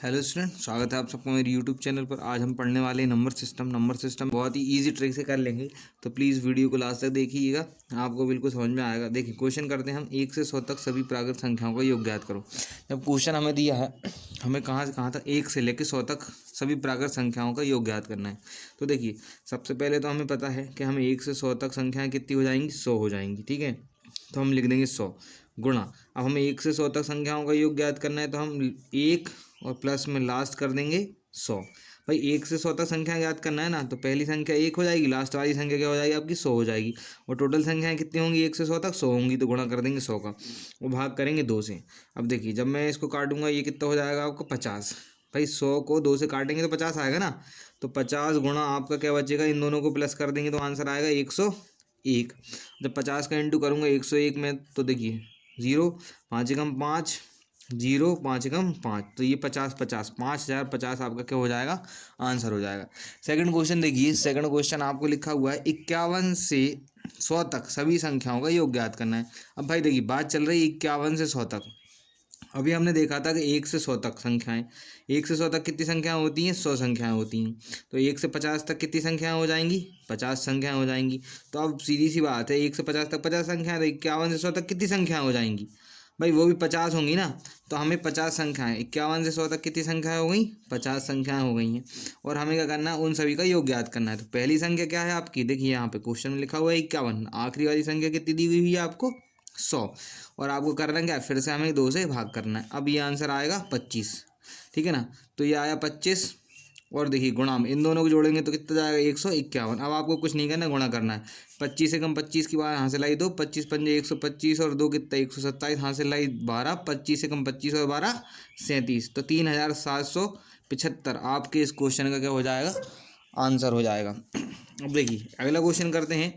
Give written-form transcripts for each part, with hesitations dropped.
Hello student, स्वागत है आप सबको मेरे यूट्यूब चैनल पर। आज हम पढ़ने वाले हैं नंबर सिस्टम बहुत ही इजी ट्रिक से कर लेंगे, तो प्लीज़ वीडियो को लास्ट तक देखिएगा, आपको बिल्कुल समझ में आएगा। देखिए क्वेश्चन करते हैं हम। 1 से 100 तक सभी प्राकृत संख्याओं का योग ज्ञात करो। जब क्वेश्चन हमें दिया है, हमें कहाँ से कहाँ तक 1 से लेकर 100 तक सभी प्राकृत संख्याओं का योग ज्ञात करना है। तो देखिए सबसे पहले तो हमें पता है कि हमें 1 से 100 तक संख्याएँ कितनी हो जाएंगी, 100 हो जाएंगी। ठीक है, तो हम लिख देंगे 100 गुणा। अब हमें 1 से 100 तक संख्याओं का योग ज्ञात करना है, तो हम 1 और प्लस में लास्ट कर देंगे 100। भाई 1 से 100 तक संख्या ज्ञात करना है ना, तो पहली संख्या 1 हो जाएगी, लास्ट वाली संख्या क्या हो जाएगी आपकी, 100 हो जाएगी। और टोटल संख्याएं कितनी होंगी 1 से 100 तक, 100 होंगी, तो गुणा कर देंगे 100 का और भाग करेंगे 2 से। अब देखिए जब मैं इसको काटूंगा ये कितना हो जाएगा आपको 50। भाई 100 को 2 से काटेंगे तो 50 आएगा ना, तो 50 गुणा आपका क्या बचेगा, इन दोनों को प्लस कर देंगे तो आंसर आएगा 101। जब 50 का इंटू करूँगा 101 में, तो देखिए 0 5 एकम 5 0 5 एकम 5, तो ये 50 50 5050 आपका क्या हो जाएगा, आंसर हो जाएगा। सेकंड क्वेश्चन देखिए, सेकंड क्वेश्चन आपको लिखा हुआ है 51 से 100 तक सभी संख्याओं का योग ज्ञात करना है। अब भाई देखिए बात चल रही है 51 से 100 तक। अभी हमने देखा था कि 1 से 100 तक संख्याएं, 1 से 100 तक कितनी संख्याएं होती हैं, 100 संख्याएं होती हैं। तो 1 से 50 तक कितनी संख्याएं हो जाएंगी, 50 संख्याएं हो जाएंगी। तो अब सीधी सी बात है, 1 से 50 तक 50 संख्याएं, तो 51 से 100 तक कितनी संख्याएं हो जाएंगी, भाई वो भी 50 होंगी ना। तो हमें 50 संख्याएं, 51 से 100 तक कितनी संख्याएं हो गई, 50 संख्याएं हो गई हैं। और हमें क्या करना है, उन सभी का योग ज्ञात करना है। तो पहली संख्या क्या है आपकी, देखिए यहाँ पे क्वेश्चन में लिखा हुआ है 51, आखिरी वाली संख्या कितनी दी हुई है आपको, 100। और आपको करना क्या है, फिर से हमें 2 से भाग करना है। अब ये आंसर आएगा 25, ठीक है ना। तो ये आया 25, और देखिए गुणा में इन दोनों को जोड़ेंगे तो कितना जाएगा 151। अब आपको कुछ नहीं करना, गुणा करना है। 25 से कम 25 की बार यहाँ से लाई 2, 25 पंजे 125 और 2 कितना 127, यहाँ से लाई 12, 25 से कम 25 और 12 37, तो 3775 आपके इस क्वेश्चन का क्या हो जाएगा, आंसर हो जाएगा। अब देखिए अगला क्वेश्चन करते हैं।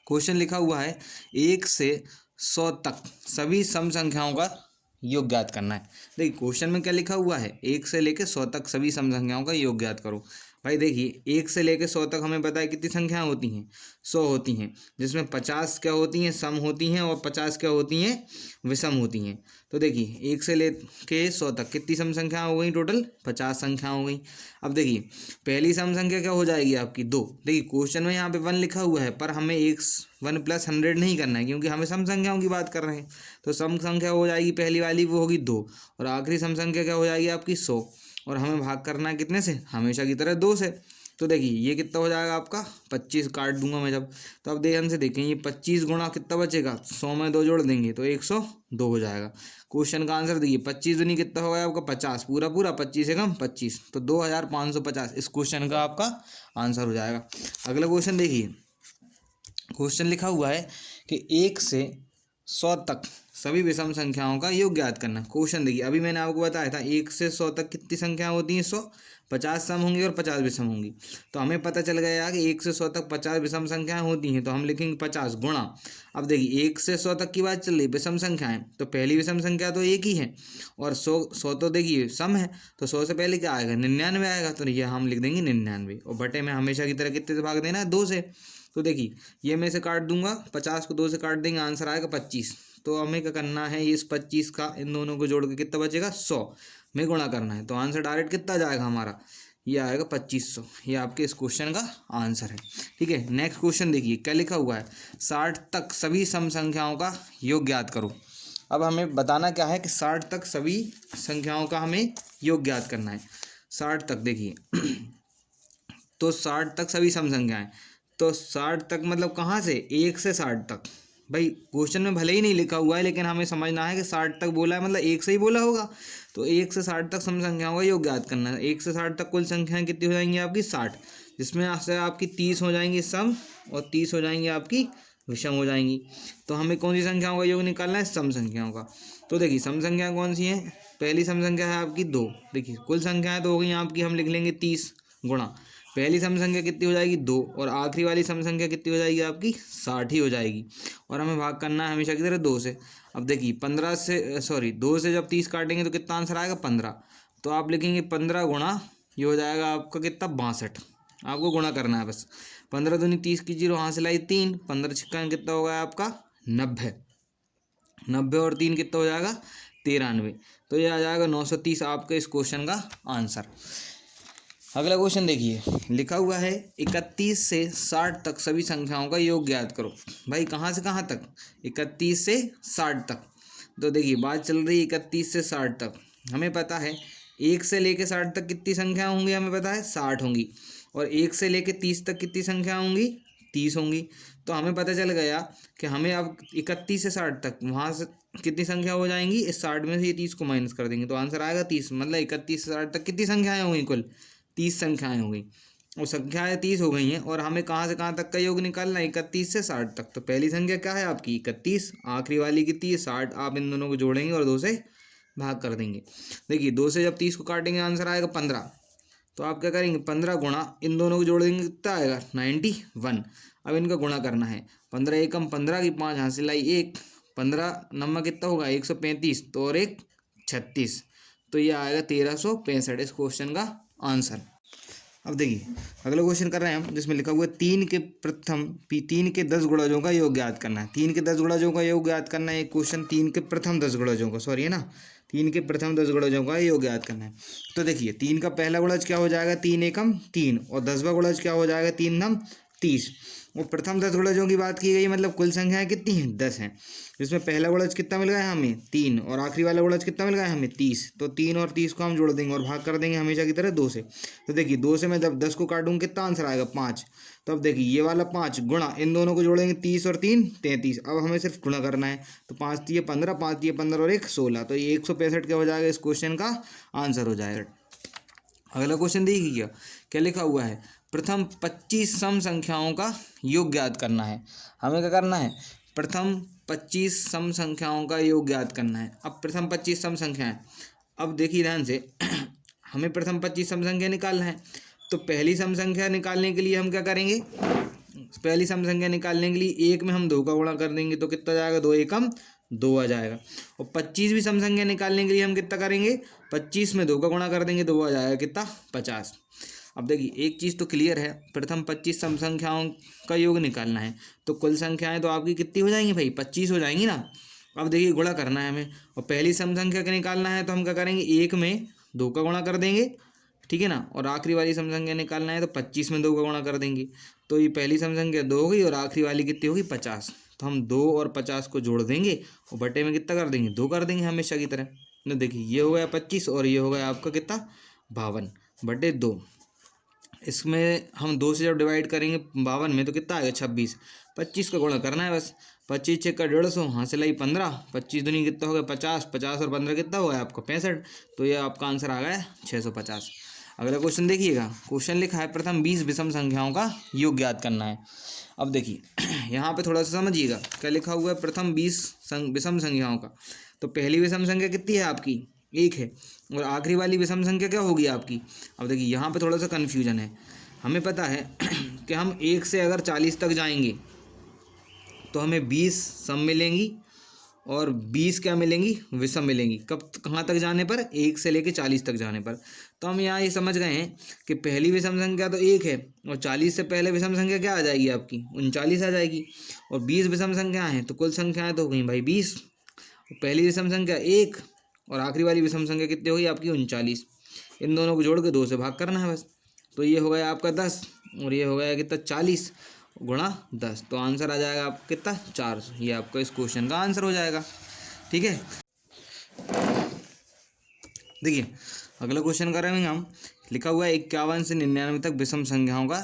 क्वेश्चन लिखा हुआ है 1 से 100 तक सभी सम संख्याओं का योग ज्ञात करना है। देखिए क्वेश्चन में क्या लिखा हुआ है, 1 से लेकर 100 तक सभी सम संख्याओं का योग ज्ञात करो। भाई देखिए 1 से लेकर 100 तक हमें पता है कितनी संख्याएं होती हैं, 100 होती हैं, जिसमें 50 क्या होती हैं, सम होती हैं, और 50 क्या होती हैं, विषम होती हैं। तो देखिए 1 से लेके 100 तक कितनी सम संख्या हो गई, टोटल 50 संख्या हो गई। अब देखिए पहली सम संख्या क्या हो जाएगी आपकी 2। देखिए क्वेश्चन में यहाँ पे 1 लिखा हुआ है, पर हमें 1 प्लस 100 नहीं करना है, क्योंकि हमें सम संख्याओं की बात कर रहे हैं। तो सम संख्या हो जाएगी पहली वाली, वो होगी 2, और आखिरी सम संख्या क्या हो जाएगी आपकी 100, और हमें भाग करना है कितने से, हमेशा की तरह 2 से। तो देखिए ये कितना हो जाएगा आपका 25, काट दूंगा मैं जब। तो अब ध्यान से देखें, ये 25 गुणा कितना बचेगा, 100 में 2 जोड़ देंगे तो 102 हो जाएगा। क्वेश्चन का आंसर देखिए 25 दूनी कितना हो गया आपका 50, पूरा पूरा 25 से कम 25, तो 2550 इस क्वेश्चन का आपका आंसर हो जाएगा। अगला क्वेश्चन देखिए, क्वेश्चन लिखा हुआ है कि 1 से 100 तक सभी विषम संख्याओं का योग ज्ञात करना। क्वेश्चन देखिए अभी मैंने आपको बताया था 1 से 100 तक कितनी संख्या होती हैं, 100, 50 सम होंगी और 50 विषम होंगी। तो हमें पता चल गया कि 1 से 100 तक 50 विषम संख्याएं होती हैं, तो हम लिखेंगे 50 गुणा। अब देखिए 1 से 100 तक की बात चल रही विषम संख्याएं, तो पहली विषम संख्या तो एक ही है, और 100 तो देखिए सम है, तो 100 से पहले क्या आएगा, 99 आएगा, तो ये हम लिख देंगे 99, और बटे में हमेशा की तरह कितने से भाग देना है, 2 से। तो देखिए ये मैं से काट दूंगा, 50 को 2 से काट देंगे, आंसर आएगा 25। तो हमें क्या करना है, इस 25 का इन दोनों को जोड़ के कितना बचेगा, 100 में गुणा करना है। तो आंसर डायरेक्ट कितना जाएगा हमारा, ये आएगा 2500। ये आपके इस क्वेश्चन का आंसर है। ठीक है, नेक्स्ट क्वेश्चन देखिए क्या लिखा हुआ है, 60 तक सभी सम संख्याओं का योग ज्ञात करो। अब हमें बताना क्या है कि 60 तक सभी संख्याओं का हमें योग ज्ञात करना है। 60 तक देखिए तो 60 तक सभी सम संख्याएं, तो 60 तक मतलब कहाँ से, 1 से 60 तक। भाई क्वेश्चन में भले ही नहीं लिखा हुआ है, लेकिन हमें समझना है कि 60 तक बोला है मतलब 1 से ही बोला होगा। तो 1 से 60 तक सम संख्याओं का योग ज्ञात करना है। 1 से 60 तक कुल संख्याएं कितनी हो जाएंगी आपकी 60, जिसमें से आपकी 30 हो जाएंगी सम और 30 हो जाएंगी आपकी विषम हो जाएंगी। तो हमें कौन सी संख्याओं का योग निकालना है, सम संख्याओं का। तो देखिए सम संख्या कौन सी है, पहली सम संख्या है आपकी 2। देखिए कुल संख्याएं तो हो गई आपकी, हम लिख लेंगे 30 गुणा पहली सम संख्या कितनी हो जाएगी 2, और आखिरी वाली सम संख्या कितनी हो जाएगी आपकी 60 ही हो जाएगी, और हमें भाग करना है हमेशा की तरह 2 से। अब देखिए 2 से जब 30 काटेंगे तो कितना आंसर आएगा 15। तो आप लिखेंगे 15 गुणा, ये हो जाएगा आपका कितना 62। आपको गुणा करना है बस, 15 दूनी 30 की 0 यहाँ से लाई 3, 15 छिक्का कितना हो गया आपका 90, 90 और 3 कितना हो जाएगा 93। तो ये आ जाएगा 930 आपके इस क्वेश्चन का आंसर। अगला क्वेश्चन देखिए, लिखा हुआ है 31 से 60 तक सभी संख्याओं का योग ज्ञात करो। भाई कहाँ से कहाँ तक? 31 से 60 तक। तो देखिए बात चल रही है 31 से 60 तक। हमें पता है 1 से लेके 60 तक कितनी संख्या होंगी, हमें पता है 60 होंगी। और 1 से लेके 30 तक कितनी संख्या होंगी? 30 होंगी। तो हमें पता चल गया कि हमें अब 31 से 60 तक वहाँ से कितनी संख्या हो जाएंगी, इस 60 में से ये 30 को माइनस कर देंगे तो आंसर आएगा 30। मतलब 31 से 60 तक कितनी संख्याएं होंगी? कुल 30 संख्याएं हो गई। और संख्याएं 30 हो गई हैं और हमें कहाँ से कहाँ तक का योग निकालना है? 31 से 60 तक। तो पहली संख्या क्या है आपकी? 31। आखिरी वाली कितनी है? 60। आप इन दोनों को जोड़ेंगे और 2 से भाग कर देंगे। देखिए 2 से जब 30 को काटेंगे आंसर आएगा 15। तो आप क्या करेंगे? 15 गुणा इन दोनों को जोड़ देंगे, कितना आएगा? 91। अब इनका गुणा करना है। 15 एकम 15 की 5 हासिल आई 1। 15 नम्मा कितना होगा? 135। तो और 1 36। तो ये आएगा 1365 इस क्वेश्चन का आंसर। अब देखिए अगला क्वेश्चन कर रहे हैं हम, जिसमें लिखा हुआ है 3 के 10 गुणजों का योग ज्ञात करना है। 3 के 10 गुणजों का योग ज्ञात करना है। एक क्वेश्चन 3 के प्रथम 10 गुणजों का, सॉरी है ना, 3 के प्रथम 10 गुणजों का योग ज्ञात करना है। तो देखिए 3 का पहला गुणज क्या हो जाएगा? 3 एकम 3। और 10वां गुणज क्या हो जाएगा? 3 नम 30। और प्रथम 10 गुणजों की बात की गई, मतलब कुल संख्याएं कितनी हैं? 10 हैं। जिसमें पहला गुणज कितना मिल गया हमें? 3। और आखिरी वाला गुणज कितना मिल गया हमें? 30। तो 3 और 30 को हम जोड़ देंगे और भाग कर देंगे हमेशा की तरह 2 से। तो देखिए 2 से मैं जब 10 को काटूंगा कितना आंसर आएगा? 5। तो अब देखिए ये वाला 5 गुणा इन दोनों को जोड़ेंगे 30 और 3 33। अब हमें सिर्फ गुणा करना है। तो 5 तिये 15, 5 तिये 15 और 1 16। तो ये 165 क्या हो जाएगा? इस क्वेश्चन का आंसर हो जाएगा। अगला क्वेश्चन देखिए क्या लिखा हुआ है, प्रथम 25 सम संख्याओं का योग ज्ञात करना है। हमें क्या करना है? प्रथम 25 सम संख्याओं का योग ज्ञात करना है। अब प्रथम 25 सम संख्याएं, अब देखिए ध्यान से हमें प्रथम 25 सम संख्या निकालना है। तो पहली सम संख्या निकालने के लिए हम क्या करेंगे? पहली सम संख्या निकालने के लिए 1 में हम 2 का गुणा कर देंगे तो कितना जाएगा? 2 एकम 2 आ जाएगा। और 25वीं सम संख्या निकालने के लिए हम कितना करेंगे? 25 में 2 का गुणा कर देंगे तो आ जाएगा कितना? 50। अब देखिए एक चीज़ तो क्लियर है, प्रथम 25 सम संख्याओं का योग निकालना है। तो कुल संख्याएं तो आपकी कितनी हो जाएंगी भाई? 25 हो जाएंगी ना। अब देखिए गुणा करना है हमें और पहली सम संख्या का निकालना है तो हम क्या करेंगे? 1 में 2 का गुणा कर देंगे, ठीक है ना। और आखिरी वाली सम संख्या निकालना है तो 25 में 2 का गुणा कर देंगे। तो ये पहली सम संख्या 2 हो गई और आखिरी वाली कितनी होगी? 50। तो हम 2 और 50 को जोड़ देंगे और बटे में कितना कर देंगे? 2 कर देंगे हमेशा की तरह। तो देखिए ये हो गया 25 और ये हो गया आपका कितना? 52 बटे 2। इसमें हम 2 से जब डिवाइड करेंगे 52 में तो कितना आएगा? 26। 25 का गुणा करना है बस। 25 छक्का 150, हासिल आई 15। 25 दूनी कितना हो गया? 50। 50 और 15 कितना हो गया आपका? 65। तो ये आपका आंसर आ गया 650। अगला क्वेश्चन देखिएगा, क्वेश्चन लिखा है प्रथम 20 विषम संख्याओं का योग ज्ञात करना है। अब देखिए यहाँ पे थोड़ा सा समझिएगा क्या लिखा हुआ है, प्रथम 20 विषम संख्याओं का। तो पहली विषम संख्या कितनी है आपकी? 1 है। और आखिरी वाली विषम संख्या क्या होगी आपकी? अब देखिए यहाँ पे थोड़ा सा कन्फ्यूजन है। हमें पता है कि हम 1 से अगर 40 तक जाएंगे तो हमें 20 सम मिलेंगी और 20 क्या मिलेंगी? विषम मिलेंगी। कब कहाँ तक जाने पर? 1 से लेके 40 तक जाने पर। तो हम यहाँ ये समझ गए हैं कि पहली विषम संख्या तो 1 है और 40 से पहले विषम संख्या क्या आ जाएगी आपकी? 39 आ जाएगी। और 20 विषम संख्या हैं तो कुल संख्याएं तो हो गई भाई 20। पहली विषम संख्या 1 और आखिरी वाली विषम संख्या कितनी होगी आपकी? 39। इन दोनों को जोड़ के 2 से भाग करना है बस। तो ये हो गया आपका 10 और ये हो गया कितना? 40 गुणा 10। तो आंसर आ जाएगा आपका कितना? 400। ये आपका इस क्वेश्चन का आंसर हो जाएगा। ठीक है, देखिए अगला क्वेश्चन कर रहे हैं हम, लिखा हुआ है 51 से 99 तक विषम संख्याओं का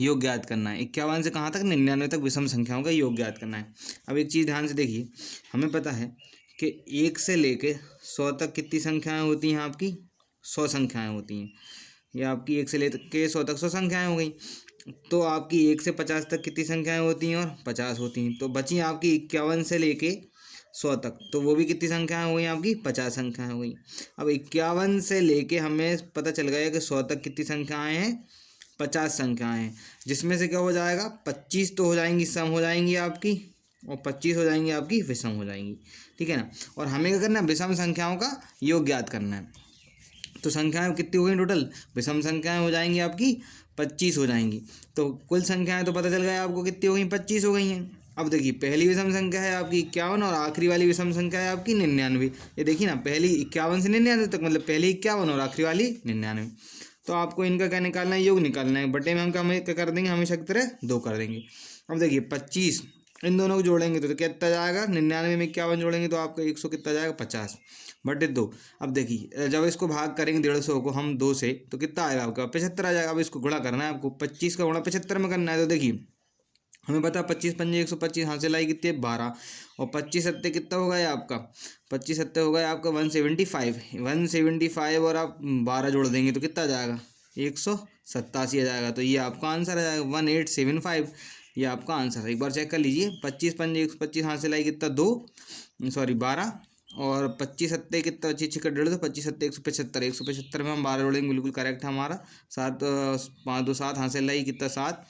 योग ज्ञात करना है। 51 से कहाँ तक? 99 तक विषम संख्याओं का योग ज्ञात करना है। अब एक चीज़ ध्यान से देखिए, हमें पता है कि 1 से लेके 100 तक कितनी संख्याएं होती हैं आपकी? 100 संख्याएं होती हैं। ये आपकी 1 से लेके 100 तक 100 संख्याएं हो गई। तो आपकी 1 से 50 तक कितनी संख्याएं होती हैं? और 50 होती हैं। तो बची आपकी 51 से लेके 100 तक, तो वो भी कितनी संख्याएं हो गई आपकी? 50 संख्याएं हो गई। अब 51 से लेके हमें पता चल गया कि 100 तक कितनी संख्याएं हैं? 50 संख्याएं हैं। जिसमें से क्या हो जाएगा? 25 तो हो जाएंगी सम हो जाएंगी आपकी और 25 हो जाएंगी आपकी विषम हो जाएंगी। ठीक है ना। और हमें क्या करना है? विषम संख्याओं का योग ज्ञात करना है। तो संख्याएं कितनी हो गई टोटल? विषम संख्याएं हो जाएंगी आपकी 25 हो जाएंगी। तो कुल संख्याएं तो पता चल गया आपको कितनी हो गई? 25 हो गई हैं। अब देखिए पहली विषम संख्या है आपकी 51 और आखिरी वाली विषम संख्या है आपकी 99। ये देखिए ना, पहली 51 से 99 तक, मतलब पहली 51 और आखिरी वाली 99। तो आपको इनका क्या निकालना है, योग निकालना है। बटे में हम क्या कर देंगे, हमेशा की तरह 2 कर देंगे। अब देखिए 25 इन दोनों को जोड़ेंगे तो कितना जाएगा, 99 में 51 जोड़ेंगे तो आपका 100 कितना जाएगा, 50 बटे 2। अब देखिए जब इसको भाग करेंगे 150 को हम 2 से तो कितना आएगा आपका, 75 आ जाएगा। अब इसको गुणा करना है आपको, 25 का गुणा 75 में करना है। तो देखिए हमें पता है 25 पंजे 125, हाथ से लाई कितनी है 12, और 25 सत्ते कितना होगा ये आपका, 25 सत्ते होगा आपका 175 और आप 12 जोड़ देंगे तो कितना आ जाएगा, 187 आ जाएगा। तो ये आपका आंसर आ जाएगा 1875। ये आपका आंसर है। एक बार चेक कर लीजिए, 25 पंजे 125, हाथ से लाई कितना 2, सॉरी 12, और 25 सत्ते कितना, 25 छिक्का 150, 25 सत्ते 175, 175 में हम 12 जोड़ेंगे, बिल्कुल करेक्ट है हमारा। 7 5 2 7, हाथ से लाई कितना 7,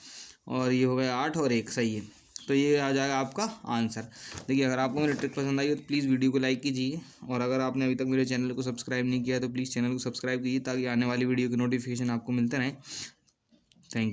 और ये हो गया 8 और 1, सही है। तो ये आ जाएगा आपका आंसर। देखिए अगर आपको मेरी ट्रिक पसंद आई हो तो प्लीज़ वीडियो को लाइक कीजिए, और अगर आपने अभी तक मेरे चैनल को सब्सक्राइब नहीं किया तो प्लीज़ चैनल को सब्सक्राइब कीजिए, ताकि आने वाली वीडियो की नोटिफिकेशन आपको मिलते रहें। Thank you.